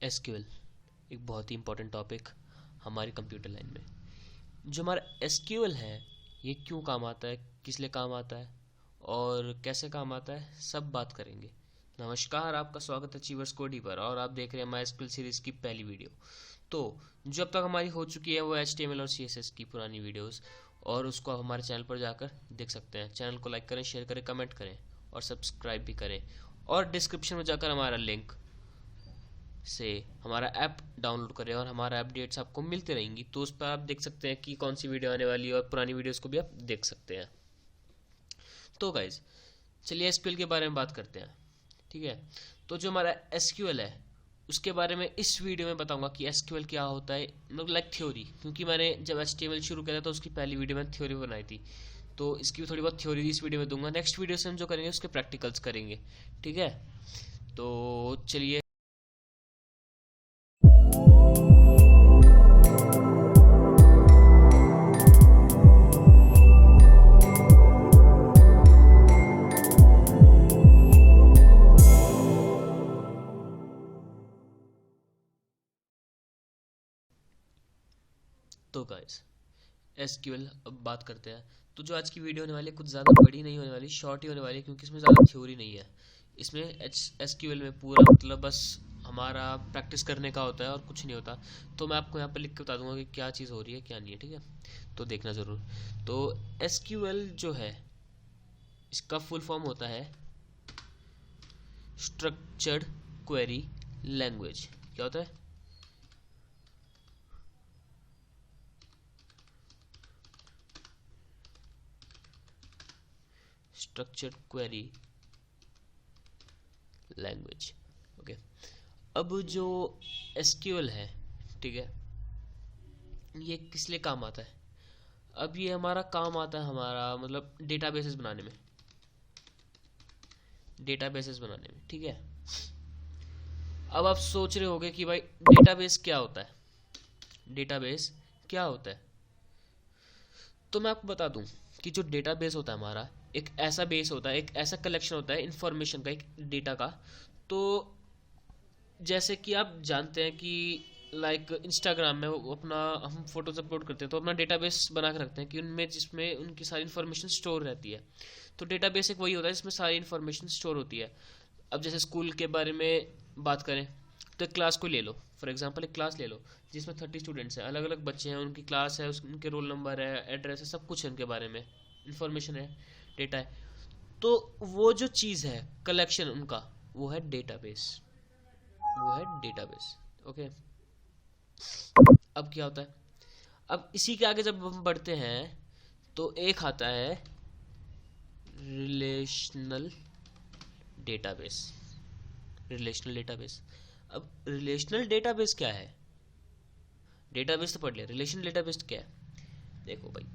SQL एक बहुत ही important topic हमारी कंप्यूटर लाइन में। जो हमारा एसक्यूएल है ये क्यों काम आता है, किस लिए काम आता है और कैसे काम आता है, सब बात करेंगे। नमस्कार, आपका स्वागत है अचीवर्स कोडी पर और आप देख रहे हैं माई एसक्यूएल सीरीज़ की पहली वीडियो। तो जो अब तक हमारी हो चुकी है वो HTML और CSS की पुरानी वीडियोस, और उसको आप हमारे चैनल पर जाकर देख सकते हैं। चैनल को लाइक करें, शेयर करें, कमेंट करें और सब्सक्राइब भी करें, और डिस्क्रिप्शन में जाकर हमारा लिंक से हमारा ऐप डाउनलोड करें और हमारा अपडेट्स आपको मिलते रहेंगी। तो उस पर आप देख सकते हैं कि कौन सी वीडियो आने वाली है और पुरानी वीडियोस को भी आप देख सकते हैं। तो गाइज चलिए एसक्यूएल के बारे में बात करते हैं। ठीक है, तो जो हमारा एसक्यूएल है उसके बारे में इस वीडियो में बताऊंगा कि एसक्यूएल क्या होता है, मतलब लाइक थ्योरी, क्योंकि मैंने जब HTML शुरू किया था तो उसकी पहली वीडियो मैंने थ्योरी बनाई थी, तो इसकी भी थोड़ी बहुत थ्योरी इस वीडियो में दूंगा। नेक्स्ट वीडियो से हम जो करेंगे उसके प्रैक्टिकल्स करेंगे। ठीक है, तो चलिए। तो गाइस एसक्यूएल अब बात करते हैं। तो जो आज की वीडियो होने वाली है कुछ ज़्यादा बड़ी नहीं होने वाली, शॉर्ट ही होने वाली है, क्योंकि इसमें ज़्यादा थ्योरी नहीं है। इसमें एसक्यूएल में पूरा मतलब बस हमारा प्रैक्टिस करने का होता है और कुछ नहीं होता। तो मैं आपको यहाँ पर लिख के बता दूंगा कि क्या चीज़ हो रही है क्या नहीं है। ठीक है, तो देखना ज़रूर। तो एसक्यूएल जो है इसका फुल फॉर्म होता है स्ट्रक्चर्ड क्वेरी लैंग्वेज। क्या होता है? Structured query language. ओके, अब जो एसक्यूएल है, ठीक है, ये किस लिए काम आता है? अब ये हमारा काम आता है हमारा मतलब डेटाबेसेस बनाने में, ठीक है। अब आप सोच रहे होंगे कि भाई डेटाबेस क्या होता है, डेटाबेस क्या होता है? तो मैं आपको बता दूं कि जो डेटाबेस होता है हमारा एक ऐसा बेस होता है, एक ऐसा कलेक्शन होता है इंफॉर्मेशन का, एक डेटा का। तो जैसे कि आप जानते हैं कि लाइक इंस्टाग्राम में वो अपना हम फोटोज अपलोड करते हैं तो अपना डेटाबेस बना के रखते हैं कि उनमें जिसमें उनकी सारी इन्फॉर्मेशन स्टोर रहती है। तो डेटाबेस एक वही होता है जिसमें सारी इन्फॉर्मेशन स्टोर होती है। अब जैसे स्कूल के बारे में बात करें तो एक क्लास को ले लो, फॉर एग्जांपल एक क्लास ले लो जिसमें 30 स्टूडेंट्स हैं, अलग अलग बच्चे हैं, उनकी क्लास है, उनके रोल नंबर है, एड्रेस है, सब कुछ है, उनके बारे में इन्फॉर्मेशन है, डेटा है। तो वो जो चीज़ है कलेक्शन उनका, वो है डेटाबेस, ओके। अब क्या होता है? अब इसी के आगे जब हम बढ़ते हैं तो एक आता है रिलेशनल डेटाबेस। अब रिलेशनल डेटाबेस क्या है? डेटाबेस तो पढ़ लिया, रिलेशनल डेटाबेस क्या है? देखो भाई,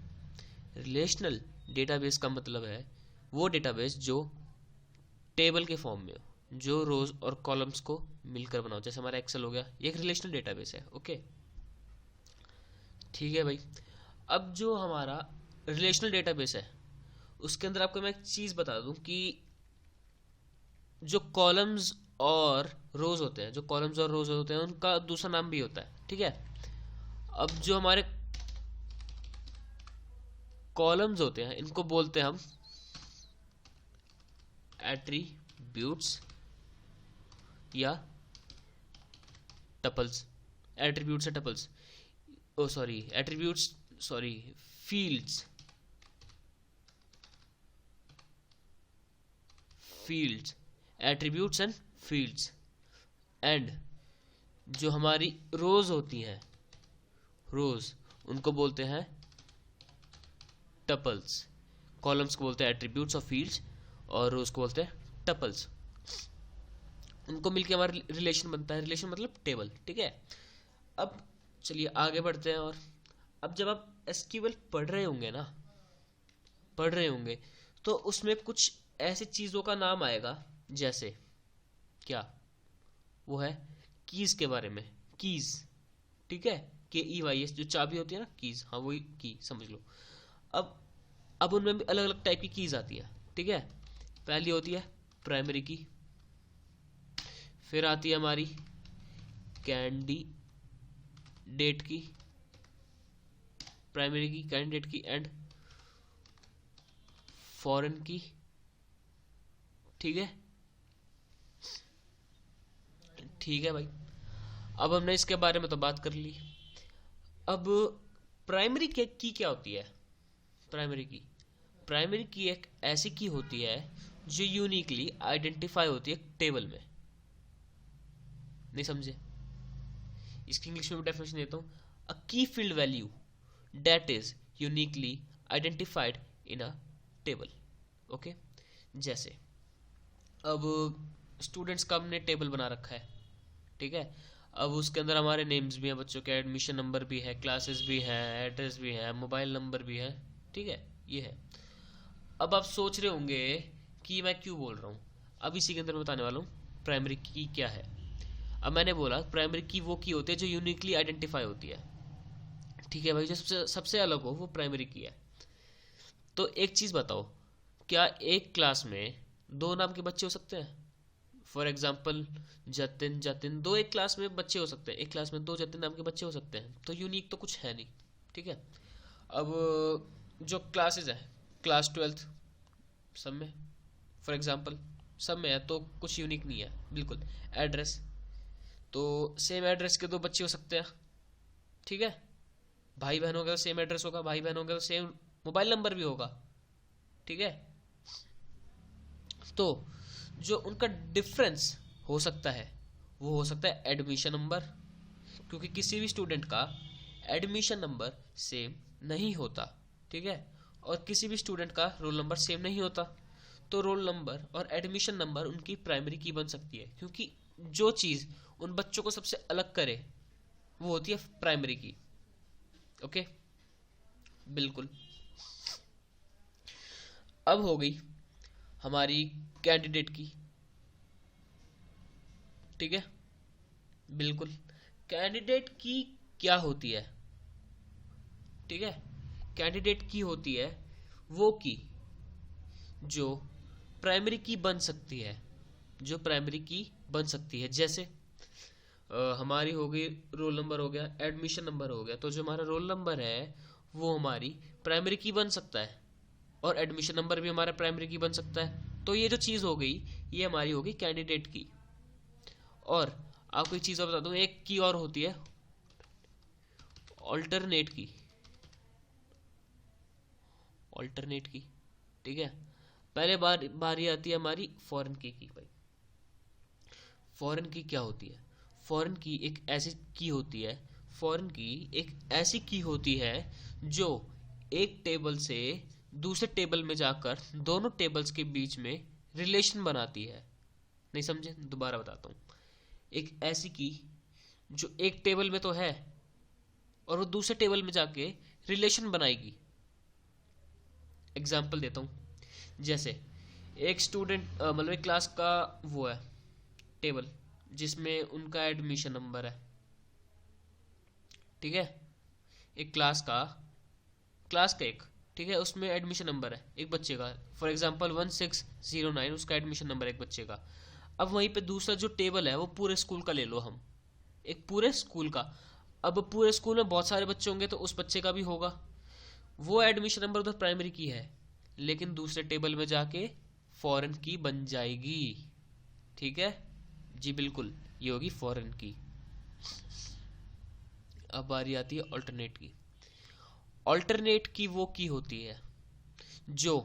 रिलेशनल डेटाबेस का मतलब है वो डेटाबेस जो टेबल के फॉर्म में हो, जो रोज और कॉलम्स को मिलकर बनाओ। जैसे हमारा एक्सेल हो गया, ये एक रिलेशनल डेटाबेस है। ओके, ठीक है भाई। अब जो हमारा रिलेशनल डेटाबेस है उसके अंदर आपको मैं एक चीज़ बता दूं कि जो कॉलम्स और रोज होते हैं, उनका दूसरा नाम भी होता है। ठीक है, अब जो हमारे कॉलम्स होते हैं इनको बोलते हैं हम एट्रीब्यूट्स या टपल्स। एट्रीब्यूट्स या tuples, oh sorry attributes, sorry fields, attributes and fields. And जो हमारी रोज होती हैं, रोज, उनको बोलते हैं टपल्स। कॉलम्स को बोलते हैं एट्रीब्यूट्स और फील्ड्स, और रोज को बोलते हैं टपल्स। उनको मिलके हमारा रिलेशन बनता है। रिलेशन मतलब टेबल। ठीक है, अब चलिए आगे बढ़ते हैं। और अब जब आप एसक्यूएल पढ़ रहे होंगे तो उसमें कुछ ऐसी चीज़ों का नाम आएगा, जैसे क्या, वो है कीज के बारे में। कीज, ठीक है, KEYS, जो चाबी होती है ना, कीज, हाँ वही की समझ लो। अब उनमें भी अलग अलग टाइप की कीज आती है। ठीक है, पहली होती है प्राइमरी की, फिर आती है हमारी कैंडिडेट की, प्राइमरी की, कैंडिडेट की एंड फॉरेन की। ठीक है, ठीक है भाई। अब हमने इसके बारे में तो बात कर ली। अब प्राइमरी की क्या होती है? प्राइमरी की एक ऐसी की होती है जो यूनिकली आइडेंटिफाई होती है टेबल में। नहीं समझे? इसकी इंग्लिश में डेफिनेशन देता हूँ। अ की field value that is uniquely identified in a table. Okay, जैसे अब स्टूडेंट्स का हमने टेबल बना रखा है, ठीक है। अब उसके अंदर हमारे नेम्स भी हैं, बच्चों के एडमिशन नंबर भी है, क्लासेस भी हैं, एड्रेस भी है, मोबाइल नंबर भी है, ठीक है, ये है। अब आप सोच रहे होंगे कि मैं क्यों बोल रहा हूँ। अब इसी के अंदर मैं बताने वाला हूँ प्राइमरी की क्या है। अब मैंने बोला प्राइमरी की वो की होती है जो यूनिकली आइडेंटिफाई होती है, ठीक है भाई, जो सबसे सबसे अलग हो वो प्राइमरी की है। तो एक चीज़ बताओ, क्या एक क्लास में दो नाम के बच्चे हो सकते हैं? फॉर एग्जाम्पल जतिन जतिन, दो एक क्लास में बच्चे हो सकते हैं, एक क्लास में दो जतिन नाम के बच्चे हो सकते हैं, तो यूनिक तो कुछ है नहीं, ठीक है। अब जो क्लासेस है, क्लास 12 सब में, फॉर एग्जाम्पल सब में है, तो कुछ यूनिक नहीं है बिल्कुल। एड्रेस, तो सेम एड्रेस के दो बच्चे हो सकते हैं, ठीक है। भाई बहन हो गया तो सेम एड्रेस होगा, भाई बहन हो गया तो सेम मोबाइल नंबर भी होगा, ठीक है। तो जो उनका डिफरेंस हो सकता है वो हो सकता है एडमिशन नंबर, क्योंकि किसी भी स्टूडेंट का एडमिशन नंबर सेम नहीं होता, ठीक है। और किसी भी स्टूडेंट का रोल नंबर सेम नहीं होता, तो रोल नंबर और एडमिशन नंबर उनकी प्राइमरी की बन सकती है, क्योंकि जो चीज़ उन बच्चों को सबसे अलग करे वो होती है प्राइमरी की। ओके, बिल्कुल। अब हो गई हमारी कैंडिडेट की, ठीक है, बिल्कुल। कैंडिडेट की क्या होती है? ठीक है, कैंडिडेट की होती है वो की जो प्राइमरी की बन सकती है, जो प्राइमरी की बन सकती है। जैसे हमारी हो गई रोल नंबर हो गया, एडमिशन नंबर हो गया, तो जो हमारा रोल नंबर है वो हमारी प्राइमरी की बन सकता है, और एडमिशन नंबर भी हमारा प्राइमरी की बन सकता है। तो ये जो चीज़ हो गई ये हमारी होगी कैंडिडेट की। और आपको एक चीज़ और बता दूं, एक की और होती है ऑल्टरनेट की, ऑल्टरनेट की, ठीक है। पहले बारी आती है हमारी फॉरेन की भाई। फॉरेन की क्या होती है? फॉरेन की एक ऐसी की होती है, फॉरेन की एक ऐसी की होती है जो एक टेबल से दूसरे टेबल में जाकर दोनों टेबल्स के बीच में रिलेशन बनाती है। नहीं समझे? दोबारा बताता हूँ। एक ऐसी की जो एक टेबल में तो है और वो दूसरे टेबल में जाके रिलेशन बनाएगी। एग्जाम्पल देता हूँ, जैसे एक स्टूडेंट मतलब एक क्लास का वो है टेबल जिसमें उनका एडमिशन नंबर है, ठीक है। एक क्लास का एक, ठीक है, उसमें एडमिशन नंबर है एक बच्चे का, फॉर एग्जांपल 1609 उसका एडमिशन नंबर है एक बच्चे का। अब वहीं पे दूसरा जो टेबल है वो पूरे स्कूल का ले लो हम, एक पूरे स्कूल का। अब पूरे स्कूल में बहुत सारे बच्चे होंगे तो उस बच्चे का भी होगा, वो एडमिशन नंबर उधर प्राइमरी की है, लेकिन दूसरे टेबल में जाके फॉरेन की बन जाएगी, ठीक है जी, बिल्कुल, ये होगी फॉरेन की। अब बारी आती है अल्टरनेट की। अल्टरनेट की वो की होती है जो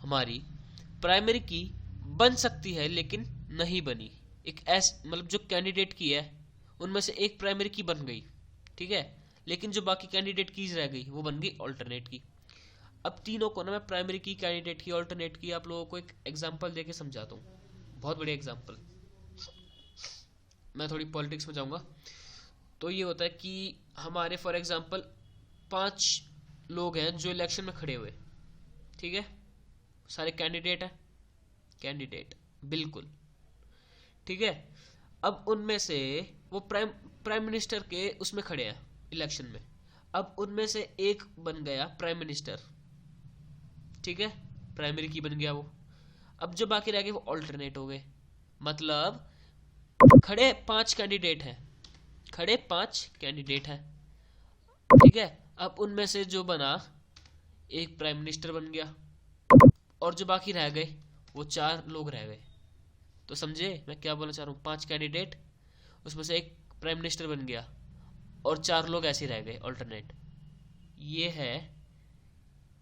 हमारी प्राइमरी की बन सकती है लेकिन नहीं बनी। एक ऐसे मतलब जो कैंडिडेट की है उनमें से एक प्राइमरी की बन गई, ठीक है, लेकिन जो बाकी कैंडिडेट कीज रह गई वो बन गई अल्टरनेट की। अब तीनों को ना मैं प्राइमरी की, कैंडिडेट की, अल्टरनेट की आप लोगों को एक एग्जांपल देके समझाता हूँ, बहुत बढ़िया एग्जांपल। मैं थोड़ी पॉलिटिक्स में जाऊंगा। तो ये होता है कि हमारे फॉर एग्जांपल 5 लोग हैं जो इलेक्शन में खड़े हुए, ठीक है, सारे कैंडिडेट हैं, कैंडिडेट बिल्कुल, ठीक है। अब उनमें से वो प्राइम मिनिस्टर के उसमें खड़े हैं इलेक्शन में। अब उनमें से एक बन गया प्राइम मिनिस्टर, ठीक है, प्राइमरी की बन गया वो। अब जो बाकी रह गए वो ऑल्टरनेट हो गए, मतलब खड़े 5 कैंडिडेट हैं, खड़े 5 कैंडिडेट हैं, ठीक है। अब उनमें से जो बना, एक प्राइम मिनिस्टर बन गया, और जो बाकी रह गए वो 4 लोग रह गए। तो समझे मैं क्या बोलना चाह रहा हूँ? 5 कैंडिडेट, उसमें से एक प्राइम मिनिस्टर बन गया, और 4 लोग ऐसे रह गए ऑल्टरनेट। ये है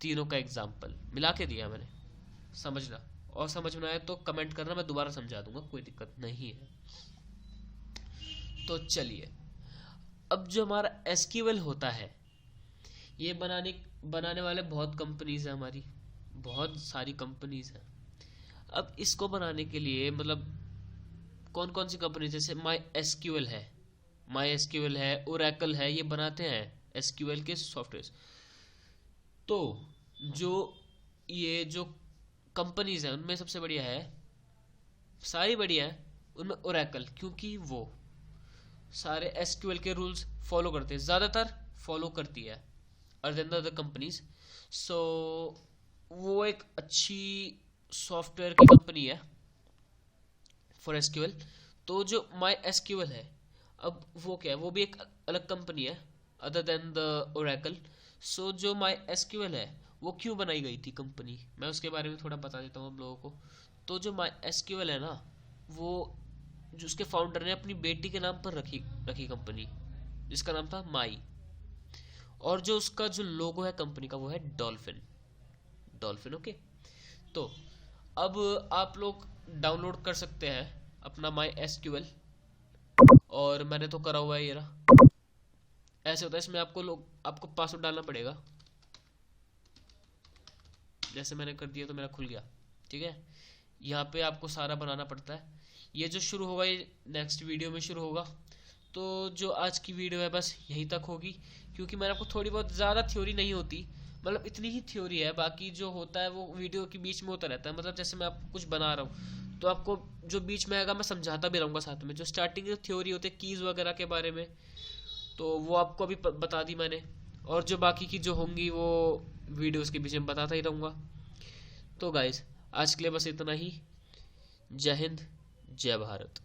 तीनों का एग्जाम्पल, मिला के दिया मैंने, समझना। और समझ में आए तो कमेंट करना, मैं दोबारा समझा दूंगा, कोई दिक्कत नहीं है। तो चलिए, अब जो हमारा एसक्यूएल होता है, ये बनाने बनाने वाले बहुत कंपनीज हैं, हमारी बहुत सारी कंपनीज हैं। अब इसको बनाने के लिए मतलब कौन कौन सी कंपनी, जैसे माई एसक्यूएल है, ओरेकल है, ये बनाते हैं एसक्यूएल के सॉफ्टवेयर। तो जो ये जो कंपनीज हैं उनमें सबसे बढ़िया है, सारी बढ़िया है उनमें ओरेकल, क्योंकि वो सारे एसक्यूएल के रूल्स फॉलो करते हैं, ज़्यादातर फॉलो करती है other than the other companies. So वो एक अच्छी सॉफ्टवेयर की कंपनी है फॉर एसक्यूएल। तो जो माई एसक्यूएल है, अब वो क्या है, वो भी एक अलग कंपनी है अदर देन द ओरेकल। सो जो माई एसक्यूएल है वो क्यों बनाई गई थी कंपनी, मैं उसके बारे में थोड़ा बता देता हूँ आप लोगों को। तो जो माई एसक्यूएल है ना, वो जो उसके फाउंडर ने अपनी बेटी के नाम पर रखी कंपनी, जिसका नाम था माई। और जो उसका जो लोगो है कंपनी का, वो है डॉल्फिन, डॉल्फिन, ओके। तो अब आप लोग डाउनलोड कर सकते हैं अपना माई एसक्यूएल, और मैंने तो करा हुआ है, ये रहा। ऐसे होता है, इसमें आपको पासवर्ड डालना पड़ेगा, जैसे मैंने कर दिया तो मेरा खुल गया, ठीक है। यहाँ पे आपको सारा बनाना पड़ता है। ये जो शुरू होगा, ये नेक्स्ट वीडियो में शुरू होगा। तो जो आज की वीडियो है बस यहीं तक होगी, क्योंकि मैंने आपको थोड़ी बहुत, ज़्यादा थ्योरी नहीं होती, मतलब इतनी ही थ्योरी है, बाकी जो होता है वो वीडियो के बीच में होता रहता है। मतलब जैसे मैं आपको कुछ बना रहा हूँ तो आपको जो बीच में आएगा मैं समझाता भी रहूँगा साथ में। जो स्टार्टिंग की थ्योरी होती है कीज़ वगैरह के बारे में, तो वो आपको अभी बता दी मैंने, और जो बाकी की जो होंगी वो वीडियोस के बीच में बताता ही रहूँगा। तो गाइस, आज के लिए बस इतना ही। जय हिंद, जय भारत।